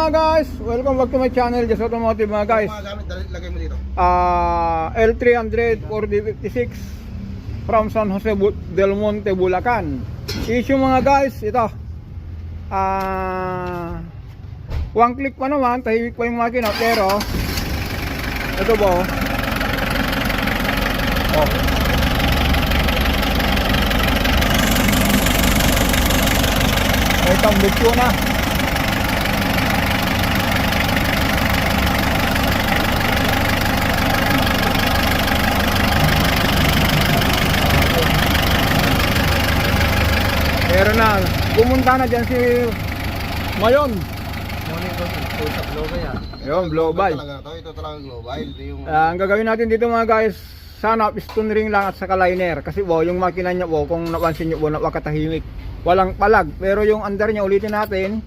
mga guys, welcome back to my channel, Just Automotive mga guys. Mga gamit, lagay mo dito. L300 4D56 from San Jose del Monte, Bulacan. Issue mga guys, ito. One click pa naman, tahimik pa yung makina, pero ito ba oh. May tambutyo na. Meron na, pumunta na dyan si Mayon. Yun, global. Ito talaga global. Ito yung... Ang gagawin natin dito mga guys, sana piston ring lang at saka liner. Kasi yung makina niya kung napansin nyo napakatahimik. Walang palag, pero yung under niya ulitin natin.